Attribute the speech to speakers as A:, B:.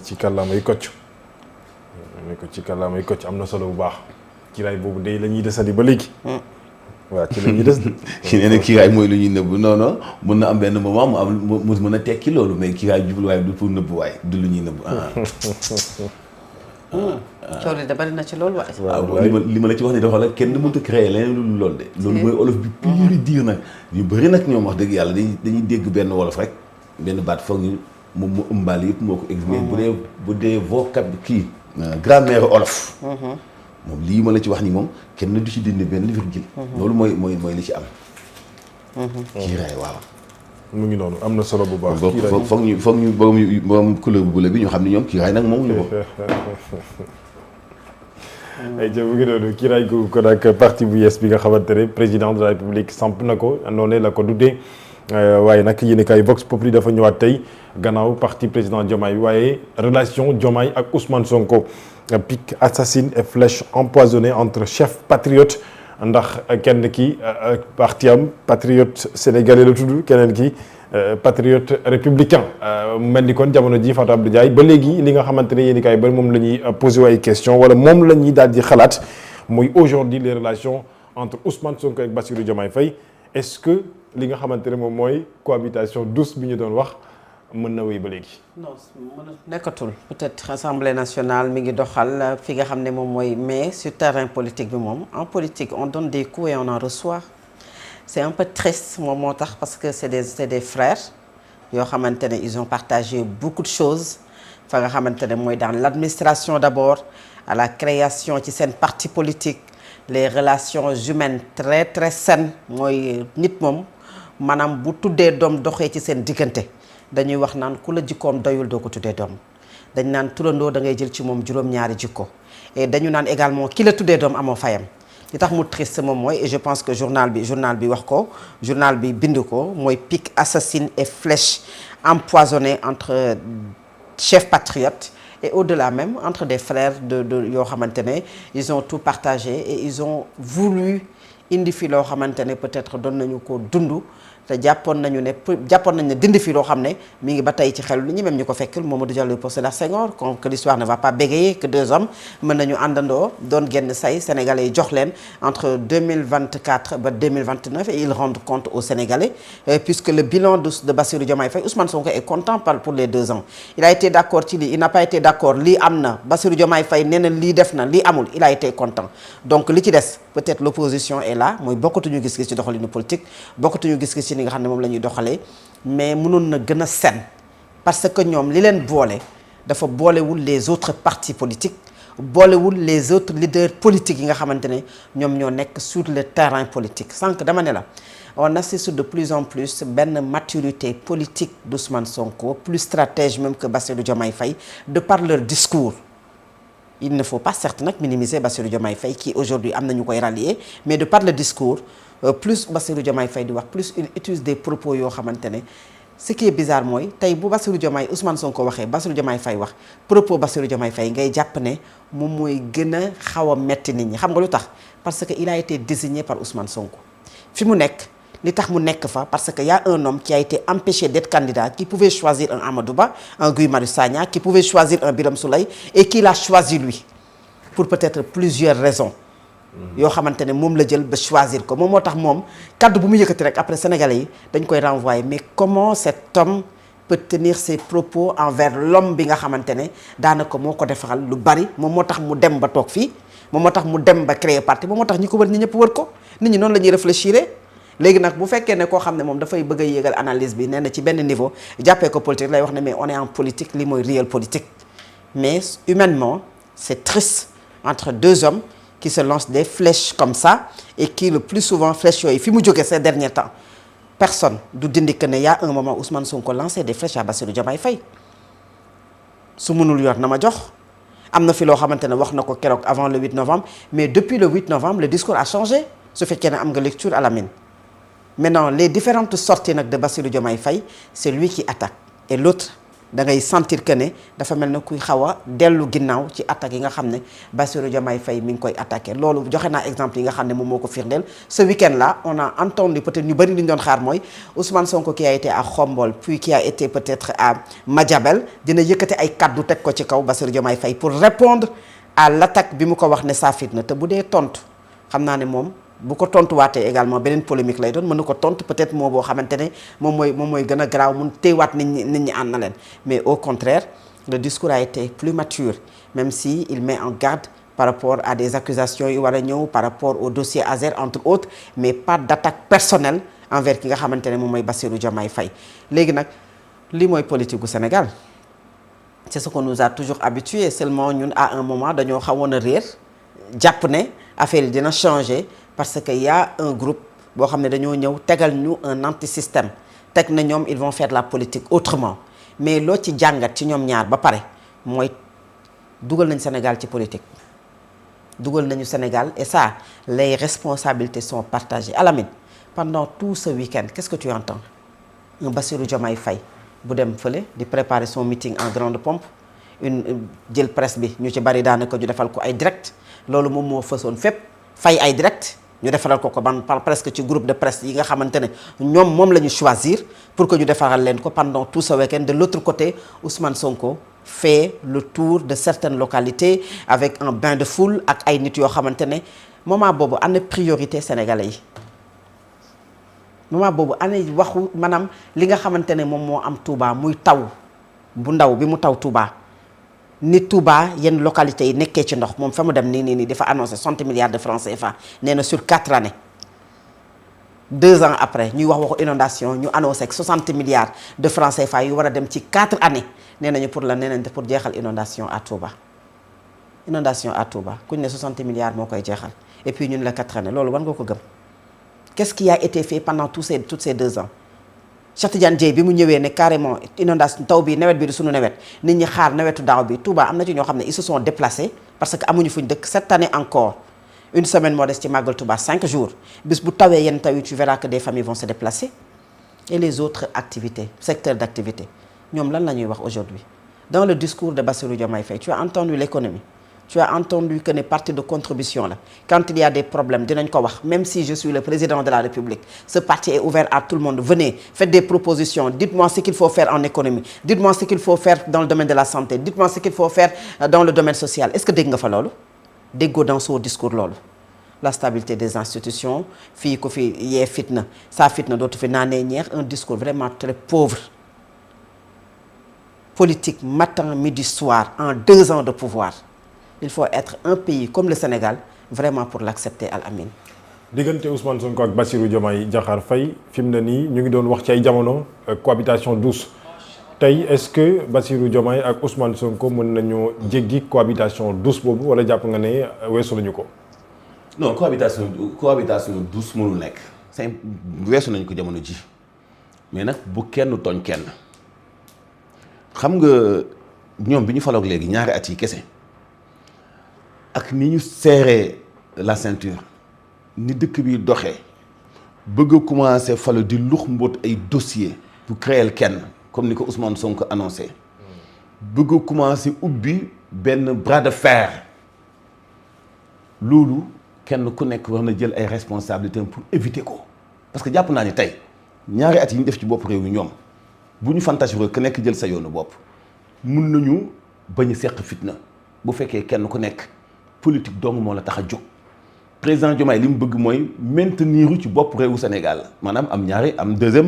A: ci kàllaamay Kocc ne ko ci kàllaamay Kocc am na solo bu baax kiiraay boobu day la ñuy desandi ba léegi waaw ci la ñuy des
B: ci nee na kiiraay mooy lu ñuy nëbb non mën na am benn moment mu am mu mën a tekki loolu mais kiiraay jubluwaay du pour nëbb waaye du lu ñuy nëbb
C: coow li da bari na ci loolu waaye.
B: waaw li ma la ci wax ni dafa la kenn mënut a créer leneen lu loolu de. loolu mooy olof bi pure dire nag. ñu bëri nag ñoom wax dëgg yàlla dañuy dégg benn wolof rek benn baat foog ñu moom mu ëmbaale yëpp moo ko expliqué. bu dee vocab kii. grammaire olof. moom lii ma la ci wax ni moom kenn du ci dindi benn virgule. loolu mooy li ci am. kiiraay waaw.
A: mu ngi noonu am na solo bu baax.
B: foog ñu borom couleur bu bula bi ñu xam ne ñoom kiiraay nag moomuñu ko.
A: ay jë mu ngi noonu kiiraay googu ko nag parti bu yees bi nga xamante ne président de la république samp na ko noonu la ko duddee waaye nag yéen kay Vox Populi dafa ñëwaat tey gannaaw parti président Diomaye waaye relation Diomaye ak Ousmane Sonko pique assassine et flèche empoisonnée entre chefs patriotes ndax kenn ki parti am patriote sénégalais la tudd keneen ki patriote républicain mel ni kon jamono ji Fatou Abdou Ndiaye ba léegi li nga xamante ne yéen kay ba moom la ñuy posé ay question wala moom la ñuy daal di xalaat muy aujourd'hui les relations entre Ousmane Sonko ak Bassirou Diomaye Faye est-ce que li nga xamante ne moom mooy cohabitation douce bi ñu doon wax mën na wéy ba léegi.
C: non nekkatul peut-être assemblée nationale mi ngi doxal fi nga xam ne moom mooy mais sur terrain politique bi moom en politique on donne des coups et on en reçoit c'est un peu triste moom moo tax parce que c'est des frères yoo xamante ne ils ont partagé beaucoup de choses fa nga xamante ne mooy dans l'administration d'abord à la création ci seen parti politique les relations humaines très très saines mooy nit moom maanaam bu tuddee doom doxee ci seen diggante. dañuy wax naan ku la jikkoom doyul doo ko tuddee doom dañ naan turandoo da ngay jël ci moom juróom-ñaari jikko et dañu naan également ki la tuddee doom amoo fayam li tax mu triste moom mooy et je pense que journal bi wax ko journal bi bind ko mooy pique assassine et flèche empoisonnée entre chefs patriotes et au-delà même entre des frères de yoo xamante ne ils ont tout partagé et ils ont voulu indi fi loo xamante ne peut-être doon nañu ko dund te jàppoon nañ ne dindi fi loo xam ne mi ngi ba tey ci xelu nit ñi même ñu ko fekkul Mamadou Diallo Léopold Sédar Senghor comme que l'histoire ne va pas bégayer que deux hommes mën nañu àndandoo doon génn say sénégalais yi jox leen entre 2024 ba 2029 et ils rendent compte aux sénégalais puisque le bilan de Bassirou Diomaye Faye Ousmane Sonko est content pour les 2 ans il a été d'accord ci lii il n'a pas été d'accord lii am na Bassirou Diomaye Faye nee na lii def na lii amul il a été content donc li ci des peut-être l'opposition est là mooy bokkatuñu gis-gis ci doxalinu politique bokkatuñu gis-gis ci li nga xam ne moom la ñuy doxalee mais mënoon na gën a sen parce que ñoom li leen boole dafa boolewul les autres partis politiques boolewul les autres leaders politiques yi nga xamante ne ñoom ñoo nekk sur le terrain politique sànq dama ne la on assiste de plus en plus benn maturité politique d'Ousmane Sonko plus stratège même que Bassirou Diomaye Faye de par leur discours il ne faut pas certes nag minimiser Bassirou Diomaye Faye qui aujourd'hui am na ñu koy rallier mais de par le discours plus Bassirou Diomaye Faye di wax plus il utilise des propos yoo xamante ne ce qui est bizarre mooy tey bu Bassirou Diomaye Ousmane Sonko waxee Bassirou Diomaye Faye wax propos Bassirou Diomaye Faye ngay jàpp ne moom mooy gën a xaw a metti nit ñi xam nga lu tax parce que il a été désigné par Ousmane Sonko fi mu nekk li tax mu nekk fa parce que y a un homme qui a été empêché d'être candidat qui pouvait choisir un Amadou Ba un Guy Marius Sagna qui pouvait choisir un Birame Souleye et qui l'a choisi lui pour peut-être plusieurs raisons yoo xamante ne moom la jël ba choisir ko moom moo tax moom kaddu bu mu yëkkati rek après sénégalais yi dañ koy renvoyer mais comment cet homme peut tenir ses propos envers l'homme bi nga xamante ne daanaka moo ko defaral lu bari moom moo tax mu dem ba toog fii moom moo tax mu dem ba créer parti moom moo tax ñi ko wër ñi ñëpp wër ko nit ñi noonu la ñuy réfléchir léegi nag bu fekkee ne koo xam ne moom dafay bëgg a yéegal analyse bi nee na ci benn niveau jàppee ko politique lay wax ne mais on est en politique li mooy réel politique mais humainement c'est triste entre deux hommes qui se lancent des flèches comme ça et qui le plus souvent flèches yooyu fi mu jógee ces derniers temps personne du dindi que ne y a un moment Ousmane Sonko lancé des flèches à Bassirou Diomaye Faye su mënul yor na ma jox am na fi loo xamante ne wax na ko keroog avant le 8 novembre mais depuis le 8 novembre le discours a changé su fekkee ne am nga lecture à la mine maintenant les différentes sorties nag de Bassirou Diomaye Faye c'est lui qui attaque et l'autre da ngay sentir que ne dafa mel ne kuy xaw a dellu ginnaaw ci attaques yi nga xam ne Bassirou Diomaye Faye mi ngi koy attaqué loolu joxe naa exemple yi nga xam ne moom moo ko firndeel ce week-end là on a entendu peut-être ñu bëri li ñu doon xaar mooy Ousmane Sonko qui a été à Khombole puis qui a été peut-être à Madiabel dina yëkkati ay kaddu teg ko ci kaw Bassirou Diomaye Faye pour répondre à l'attaque bi mu ko wax ne saafit na te bu dee tontu xam naa ne moom bu ko tontuwaatee également beneen polémique lay doon mën na ko tontu peut-être moo boo xamante ne moom mooy gën a garaaw mun téewaat nit ñi ànd na leen mais au contraire le discours a été plus mature même si il met en garde par rapport à des accusations yu war a ñëw par rapport au dossier Azer entre autres mais pas d'attaque personnelle envers ki nga xamante ne moom mooy Bassirou Diomaye Faye léegi nag lii mooy politique gu Sénégal c'est ce qu'on nous a toujours habitué seulement ñun à un moment dañoo xawoon a réer jàpp ne affaire yi dina changer parce que y a un groupe boo xam ne dañoo ñëw tegal ñu un anti-système teg na ñoom ils vont faire la politique autrement mais loo ci jàngat ci ñoom ñaar ba pare mooy dugal nañ Sénégal ci politique dugal nañu Sénégal et ça les responsabilités sont partagées Alamine pendant tout ce week-end qu'est-ce que tu entends un Bassirou Diomaye Faye bu dem fële di préparer son meeting en grande pompe jël presse bi ñu ci bari daanaka ñu defal ko ay direct loolu moom moo fësoon fépp fay ay direct ñu defaral ko par presque ci groupe de presse yi nga xamante ne ñoom moom la ñu choisir pour que ñu defaral leen ko pendant tout ce week-end de l'autre côté Ousmane Sonko fait le tour de certaines localités avec un bain de foule ak ay nit yoo xamante ne moment boobu ana priorité sénégalais yi moment boobu ana waxu maanaam li nga xamante ne moom moo am Touba muy taw bu ndaw bi mu taw Touba ni Touba yenn localités yi nekkee ci ndox moom fa mu dem nii dafa annoncé 60 milliards de francs CFA nee na sur 4 années 2 ans après ñuy wax waxu inondation ñu annoncé 60 milliards de francs CFA yu war a dem ci 4 années nee nañu pour la nee nañ pour jeexal inondation à Touba kuñ ne 60 milliards moo koy jeexal et puis ñun la 4 années loolu war nga ko gëm qu'est-ce qui a été fait pendant toutes ces 2 ans Cheikh Tidiane Dièye bi mu ñëwee ne carrément inondation taw bi nawet bi du sunu nawet nit ñi xaar nawetu daaw bi Touba am na ci ñoo xam ne ils se sont déplacés parce que amuñu fuñ dëkk cette année encore une semaine moo des ci màggal Touba 5 jours bis bu tawee yenn taw yi tu verras que des familles vont se déplacer et les autres activités secteurs d'activité ñoom lan la ñuy wax aujourd'hui dans le discours de Bassirou Diomaye Faye tu as entendu l'économie tu as entendu que ne parti de contribution la quand il y a des problèmes dinañ ko wax même si je suis le président de la République ce parti est ouvert à tout le monde venez faites des propositions dites-moi ce qu'il faut faire en économie dites-moi ce qu'il faut faire dans le domaine de la santé dites-moi ce qu'il faut faire dans le domaine social est-ce que dégg nga fa loolu déggoo dans son discours loolu la stabilité des institutions fii ko fi yee fitna saa fitna dootu fi naanee ñeex un discours vraiment très pauvre politique matin midi soir en 2 ans de pouvoir il faut être un pays comme le Sénégal vraiment pour l'accepter Al-Amine.
A: diggante Ousmane Sonko ak Bassirou Diomaye Diakhar Faye fi mu ne nii ñu ngi doon wax ci ay jamono cohabitation douce tey est-ce que Bassirou Diomaye ak Ousmane Sonko mën nañoo jéggi cohabitation douce boobu wala jàpp nga ne weesu nañu ko.
B: non cohabitation douce mënul nekk. weesu nañu ko jamono ji mais nag bu kenn tooñ kenn xam nga ñoom bi ñu faloog léegi ñaari at yi kese. ak ni ñu serré la ceinture ni dëkk bi doxee bëgg a commencer falu di lux mboot ay dossier pour créer kenn comme ni ko Ousmane Sonko annoncé bëgg a commencer ubbi benn bras de fer loolu kenn ku nekk war na jël ay responsabilités pour éviter ko parce que jàpp naa ni tey ñaari at yi ñu def ci bopp réew mi ñoom bu ñu fantasiroo ku nekk jël sa yoonu bopp mun nañu bañ a seq fitna bu fekkee kenn ku nekk politique dong moo la tax a jóg président Diomaye li mu bëgg mooy maintenir ci bopp réewu Sénégal maanaam am deuxième